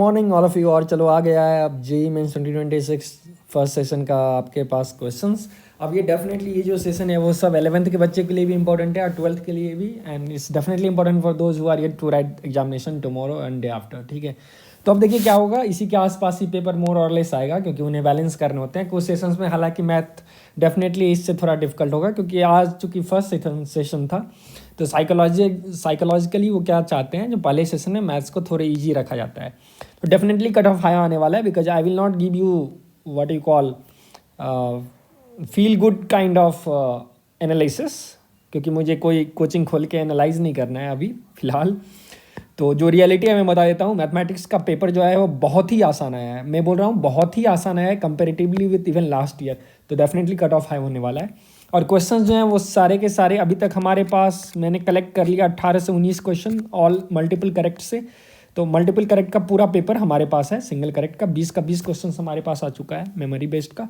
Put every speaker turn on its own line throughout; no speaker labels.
Morning all of you. और चलो आ गया है अब जेई मेंस 2026 फर्स्ट सेशन का आपके पास क्वेश्चंस। अब ये डेफिनेटली ये जो सेशन है वो सब 11th के बच्चे के लिए भी इंपॉर्टेंट है और 12th के लिए भी, and it's definitely important for those who are yet to write examination tomorrow and day after. ठीक है, तो अब देखिए क्या होगा, इसी के आसपास ही पेपर मोर और लेस आएगा क्योंकि उन्हें बैलेंस करने होते हैं कुछ सेशंस में। हालांकि मैथ डेफिनेटली इससे थोड़ा डिफिकल्ट होगा क्योंकि आज चूँकि फर्स्ट सेशन था, तो साइकोलॉजिकली वो क्या चाहते हैं, जो पहले सेशन में मैथ्स को थोड़े ईजी रखा जाता है, तो डेफिनेटली कट ऑफ हाई आने वाला है। Because I will not give you what you call feel good kind of analysis, क्योंकि मुझे कोई कोचिंग खोल के एनालाइज नहीं करना है अभी फ़िलहाल। तो जो रियलिटी है मैं बता देता हूँ, मैथमेटिक्स का पेपर जो है वो बहुत ही आसान आया है। मैं बोल रहा हूँ बहुत ही आसान आया है comparatively with even last year, तो डेफिनेटली कट ऑफ हाई होने वाला है। और क्वेश्चंस जो हैं वो सारे के सारे अभी तक हमारे पास मैंने कलेक्ट कर लिया 18 से 19 क्वेश्चन, ऑल मल्टीपल करेक्ट से। तो मल्टीपल करेक्ट का पूरा पेपर हमारे पास है, सिंगल करेक्ट का 20 का 20 क्वेश्चन हमारे पास आ चुका है मेमोरी बेस्ड का।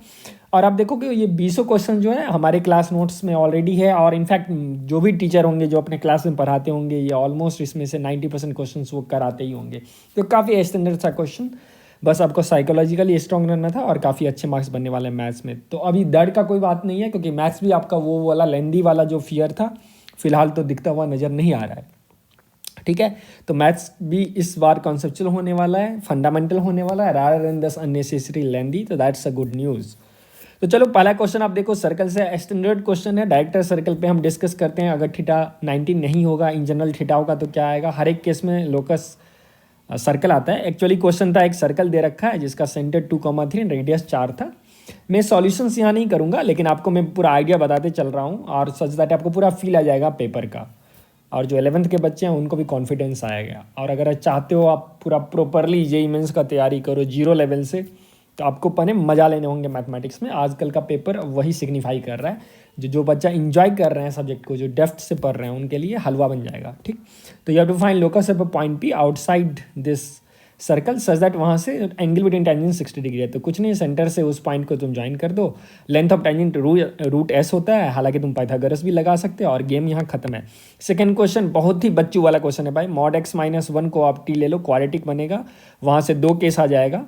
और आप देखो कि ये 20 क्वेश्चन जो है हमारे क्लास नोट्स में ऑलरेडी है, और इनफैक्ट जो भी टीचर होंगे जो अपने क्लास में पढ़ाते होंगे ये ऑलमोस्ट इसमें से 90% क्वेश्चन वो कराते ही होंगे। तो काफ़ी स्टैंडर्ड था क्वेश्चन, बस आपको साइकोलॉजिकली स्ट्रॉन्ग रहना था और काफ़ी अच्छे मार्क्स बनने वाले हैं मैथ्स में। तो अभी डर का कोई बात नहीं है क्योंकि मैथ्स भी आपका वो वाला लेंदी वाला जो फियर था फिलहाल तो दिखता हुआ नज़र नहीं आ रहा है। ठीक है, तो मैथ्स भी इस बार कॉन्सेप्चुअल होने वाला है, फंडामेंटल होने वाला है रादर देन दिस अननेसेसरी लेंदी, तो दैट्स अ गुड न्यूज़। तो चलो पहला क्वेश्चन आप देखो, सर्कल से स्टैंडर्ड क्वेश्चन है, डायरेक्टर सर्कल पे हम डिस्कस करते हैं। अगर थीटा 90 नहीं होगा, इन जनरल थीटा होगा तो क्या आएगा। हर एक केस में लोकस सर्कल आता है। एक्चुअली क्वेश्चन था एक सर्कल दे रखा है जिसका सेंटर 2,3 रेडियस 4 था। मैं सॉल्यूशंस यहाँ नहीं करूँगा, लेकिन आपको मैं पूरा आइडिया बताते चल रहा हूँ और सच दैट आपको पूरा फील आ जाएगा पेपर का, और जो 11th के बच्चे हैं उनको भी कॉन्फिडेंस आएगा। और अगर चाहते हो आप पूरा प्रॉपरली जेईई मेंस का तैयारी करो 0 लेवल से, तो आपको पने मज़ा लेने होंगे मैथमेटिक्स में। आजकल का पेपर वही सिग्निफाई कर रहा है, जो बच्चा इंजॉय कर रहे हैं सब्जेक्ट को, जो डेप्थ से पढ़ रहे हैं उनके लिए हलवा बन जाएगा। ठीक, तो you have to find locus of a point P outside this circle such that वहाँ से एंगल विद टेंजेंट 60 डिग्री है। तो कुछ नहीं, सेंटर से उस पॉइंट को तुम ज्वाइन कर दो। Length of tangent root S होता है, हालांकि तुम पाइथागोरस भी लगा सकते हो और गेम यहाँ खत्म है। सेकंड क्वेश्चन बहुत ही बच्चू वाला क्वेश्चन है भाई, मॉड x माइनस 1 को आप टी ले लो, क्वाड्रेटिक बनेगा, वहाँ से 2 केस आ जाएगा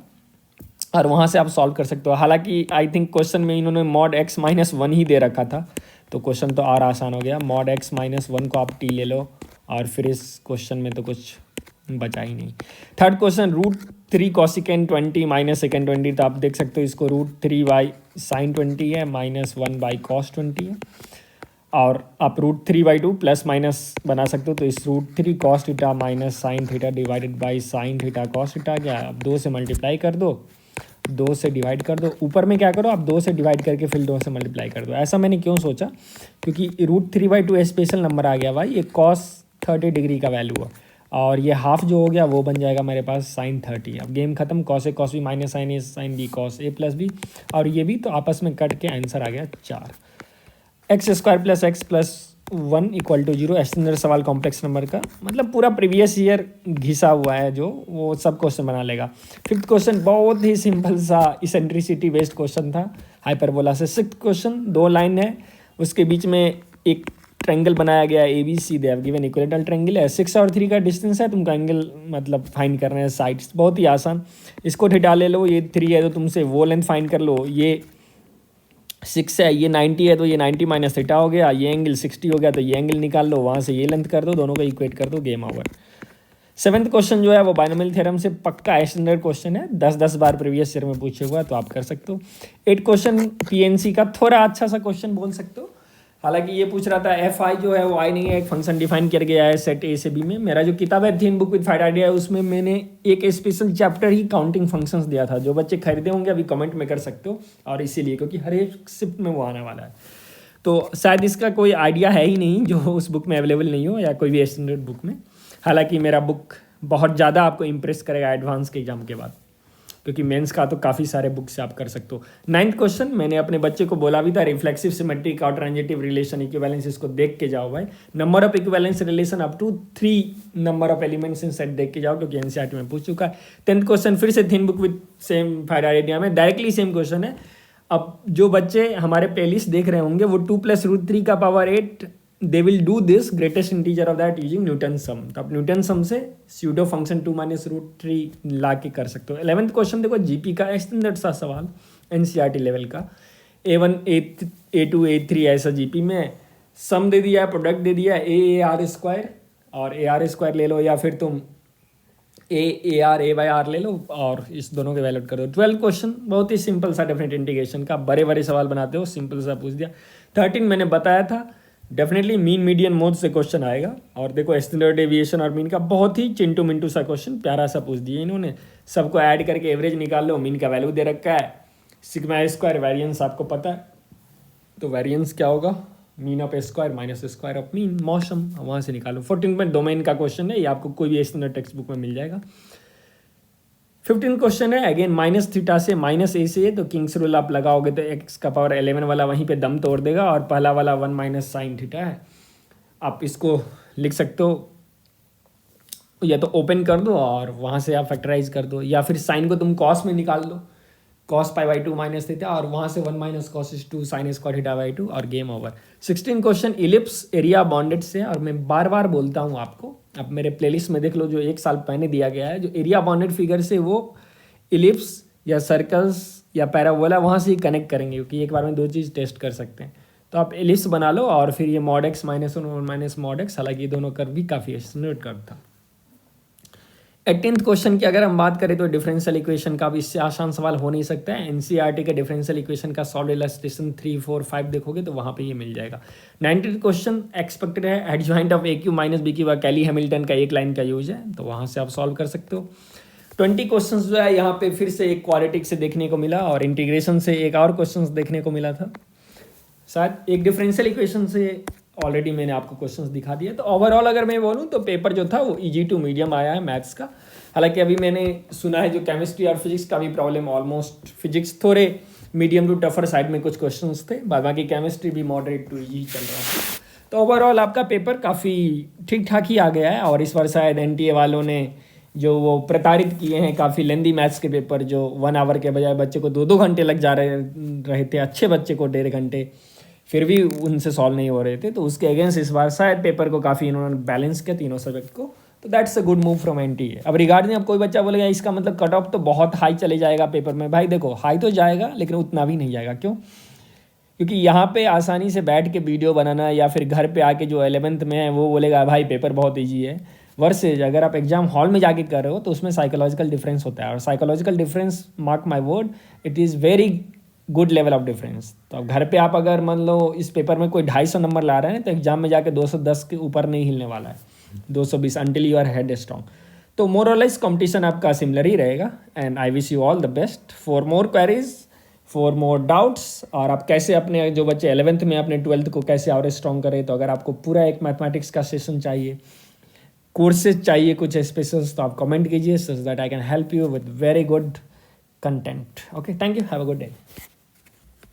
और वहाँ से आप सॉल्व कर सकते हो। हालांकि आई थिंक क्वेश्चन में इन्होंने मॉड x माइनस 1 ही दे रखा था, तो क्वेश्चन तो और आसान हो गया। मॉड x माइनस 1 को आप टी ले लो और फिर इस क्वेश्चन में तो कुछ बचा ही नहीं। Third question √3 cosecant 20 minus second 20, तो आप देख सकते हो इसको √3 बाई साइन 20 है माइनस 1 बाई कॉस 20 है, और आप √3/2 प्लस माइनस बना सकते हो। तो इस √3 cos theta minus sine theta divided by sine theta cos theta क्या है, अब 2 से मल्टीप्लाई कर दो, 2 से डिवाइड कर दो। ऊपर में क्या करो, आप 2 से डिवाइड करके फिर 2 से मल्टीप्लाई कर दो। ऐसा मैंने क्यों सोचा, क्योंकि √3/2 स्पेशल नंबर आ गया भाई, ये कॉस 30 डिग्री का वैल्यू है, और ये हाफ जो हो गया वो बन जाएगा मेरे पास साइन 30। अब गेम खत्म, cos A cos B minus sign A sine B cos A plus B, और ये भी तो आपस में कट के आंसर आ गया 4। x² plus x plus 1 equal to 0, standard सवाल कॉम्प्लेक्स नंबर का, मतलब पूरा प्रीवियस ईयर घिसा हुआ है जो वो सब क्वेश्चन बना लेगा। फिफ्थ क्वेश्चन बहुत ही सिंपल सा इसेंट्रिसिटी बेस्ड क्वेश्चन था, हाइपरबोला से। सिक्स्थ क्वेश्चन 2 लाइन है, उसके बीच में एक ट्रायंगल बनाया गया है ABC, they have given equilateral triangle है, 6 और 3 का डिस्टेंस है, तुमको एंगल मतलब फाइंड करना है साइड्स, बहुत ही आसान। इसको थीटा ले लो, ये 3 है तो तुमसे वो लेंथ फाइंड कर लो, ये 6 है, ये 90 है तो ये 90 माइनस थीटा हो गया, ये एंगल 60 हो गया तो ये एंगल निकाल लो, वहाँ से ये लेंथ कर दो, दोनों को इक्वेट कर दो, गेम ओवर। 7th क्वेश्चन जो है वो बाइनोमियल थ्योरम से पक्का स्टैंडर्ड क्वेश्चन है, 10 बार प्रीवियस ईयर में पूछे हुआ है, तो आप कर सकते हो। 8 क्वेश्चन PNC का थोड़ा अच्छा सा क्वेश्चन बोल सकते हो। हालांकि ये पूछ रहा था FI जो है वो आई नहीं है, एक फंक्शन डिफाइन कर गया है सेट A से B में। मेरा जो किताब है थीम बुक विद 5 आइडिया है, उसमें मैंने एक स्पेशल चैप्टर ही काउंटिंग फंक्शंस दिया था, जो बच्चे खरीदे होंगे अभी कमेंट में कर सकते हो, और इसीलिए क्योंकि हर एक शिफ्ट में वो आने वाला है, तो शायद इसका कोई आइडिया है ही नहीं जो उस बुक में अवेलेबल नहीं हो या कोई भी स्टैंडर्ड बुक में। हालांकि मेरा बुक बहुत ज़्यादा आपको इंप्रेस करेगा एडवांस के एग्जाम के बाद, क्योंकि मेंस का तो काफ़ी सारे बुक से आप कर सकते हो। 9th क्वेश्चन मैंने अपने बच्चे को बोला भी था, रिफ्लेक्सिव सिमेट्रिक और ट्रांजिटिव रिलेशन इक्विवेलेंस, इसको देख के जाओ भाई। Number of equivalence relation up to 3 number of elements in set देख के जाओ, क्योंकि NCERT में पूछ चुका है। 10th क्वेश्चन फिर से theme book with same 5 idea में डायरेक्टली सेम क्वेश्चन है। अब जो बच्चे हमारे प्लेलिस्ट देख रहे होंगे वो 2 + √3 का power 8 they will do this greatest integer of that using Newton sum. तो आप न्यूटन सम से स्यूडो फंक्शन 2 - √3 ला के कर सकते हो। 11th क्वेश्चन देखो जीपी का स्टैंडर्ड सा सवाल एनसीईआरटी लेवल का, A1 A2 A3 ऐसा जीपी में सम दे दिया है, प्रोडक्ट दे दिया है ए आर स्क्वायर, और ए आर स्क्वायर ले लो या फिर तुम A R A by R ले लो और इस दोनों के वैल्यूट कर दो। 12 क्वेश्चन बहुत ही सिंपल सा डेफिनेट इंटीग्रेशन का, बड़े बड़े सवाल बनाते हो सिंपल सा पूछ दिया। 13 मैंने बताया था डेफिनेटली मीन मीडियन मोड से क्वेश्चन आएगा, और देखो स्टैंडर्ड डेविएशन और मीन का बहुत ही चिंटू मिंटू सा क्वेश्चन प्यारा सा पूछ दिया इन्होंने। सबको ऐड करके एवरेज निकाल लो, मीन का वैल्यू दे रखा है, सिग्मा स्क्वायर वेरिएंस आपको पता है, तो वेरिएंस क्या होगा mean of square minus square of mean, मौसम वहाँ से निकालो। 14 में डोमेन का क्वेश्चन है, ये आपको कोई भी स्टैंडर्ड टेक्स्ट बुक में मिल जाएगा। 15 क्वेश्चन है अगेन माइनस थीटा से माइनस ए से, तो किंग्स रूल आप लगाओगे तो एक्स का पावर 11 वाला वहीं पे दम तोड़ देगा, और पहला वाला 1 माइनस साइन थीटा है। आप इसको लिख सकते हो या तो ओपन कर दो और वहाँ से आप फैक्टराइज कर दो, या फिर साइन को तुम कॉस में निकाल दो, cos pi by 2 minus theta, और वहाँ से 1 minus cos is 2 sine square theta by 2 और game over. 16 question ellipse area bonded से, और मैं बार बार बोलता हूँ आपको, आप मेरे प्लेलिस्ट में देख लो जो 1 साल पहले दिया गया है, जो एरिया बॉन्डेड फिगर से वो इलिप्स या सर्कल्स या पैराबोला वहाँ से ही कनेक्ट करेंगे, क्योंकि एक बार में 2 चीज़ टेस्ट कर सकते हैं। तो आप इलिप्स बना लो और फिर ये mod x minus 1 minus mod x, हालांकि ये दोनों कर भी काफ़ी स्टैंडर्ड कर था। 18th क्वेश्चन की अगर हम बात करें तो डिफरेंशियल इक्वेशन का भी इससे आसान सवाल हो नहीं सकता है। एनसीईआरटी के डिफरेंशियल इक्वेशन का सॉल्व इलस्ट्रेशन 3, 4, 5 देखोगे तो वहाँ पे ये मिल जाएगा। 19th क्वेश्चन एक्सपेक्टेड है adjoint of A Q minus B Q, Cayley Hamilton का एक लाइन का यूज है, तो वहाँ से आप सॉल्व कर सकते हो। 20 क्वेश्चन जो है यहाँ पे फिर से एक क्वाड्रेटिक से देखने को मिला, और इंटीग्रेशन से एक और क्वेश्चन देखने को मिला था, शायद एक डिफरेंशियल इक्वेशन से ऑलरेडी मैंने आपको क्वेश्चंस दिखा दिए। तो ओवरऑल अगर मैं बोलूँ तो पेपर जो था वो इजी टू मीडियम आया है मैथ्स का। हालांकि अभी मैंने सुना है जो केमिस्ट्री और फिजिक्स का भी प्रॉब्लम ऑलमोस्ट, फिजिक्स थोड़े मीडियम टू टफर साइड में कुछ क्वेश्चंस थे, बाकी केमिस्ट्री भी मॉडरेट टू इजी चल रहा था। तो ओवरऑल आपका पेपर काफ़ी ठीक ठाक ही आ गया है, और इस बार शायद एनटीए वालों ने जो वो प्रताड़ित किए हैं काफ़ी लेंदी मैथ्स के पेपर, जो 1 आवर के बजाय बच्चे को 2-2 घंटे लग जा रहे थे, अच्छे बच्चे को 1.5 घंटे, फिर भी उनसे सॉल्व नहीं हो रहे थे, तो उसके अगेंस्ट इस बार शायद पेपर को काफ़ी इन्होंने बैलेंस किया तीनों सब्जेक्ट को, तो that's a good move from NTA. अब रिगार्डिंग अब कोई बच्चा बोलेगा इसका मतलब कट ऑफ तो बहुत हाई चले जाएगा पेपर में, भाई देखो हाई तो जाएगा लेकिन उतना भी नहीं जाएगा। क्यों? क्योंकि यहाँ पे आसानी से बैठ के वीडियो बनाना, या फिर घर पे आके जो 11th में है वो बोलेगा भाई पेपर बहुत ईजी है, वर्सेज अगर आप एग्जाम हॉल में जाके कर रहे हो तो उसमें साइकोलॉजिकल डिफरेंस होता है, और psychological difference, mark my word, it is very good level of difference. तो अब घर पे आप अगर मान लो इस पेपर में कोई 250 नंबर ला रहे हैं तो एग्जाम में जाके 210 के ऊपर नहीं हिलने वाला है, 220 until you are head strong. तो मोर और लेस कॉम्पिटिशन आपका सिमिलर ही रहेगा, and I wish you all the best for more queries, for more doubts, और आप कैसे अपने जो बच्चे 11th में अपने 12th को कैसे और स्ट्रॉन्ग करें। तो अगर आपको पूरा एक मैथमेटिक्स का सेशन चाहिए, कोर्सेज चाहिए कुछ स्पेशल्स, तो आप कमेंट कीजिए so that I can help you with very good content. Okay, thank you, have a good day.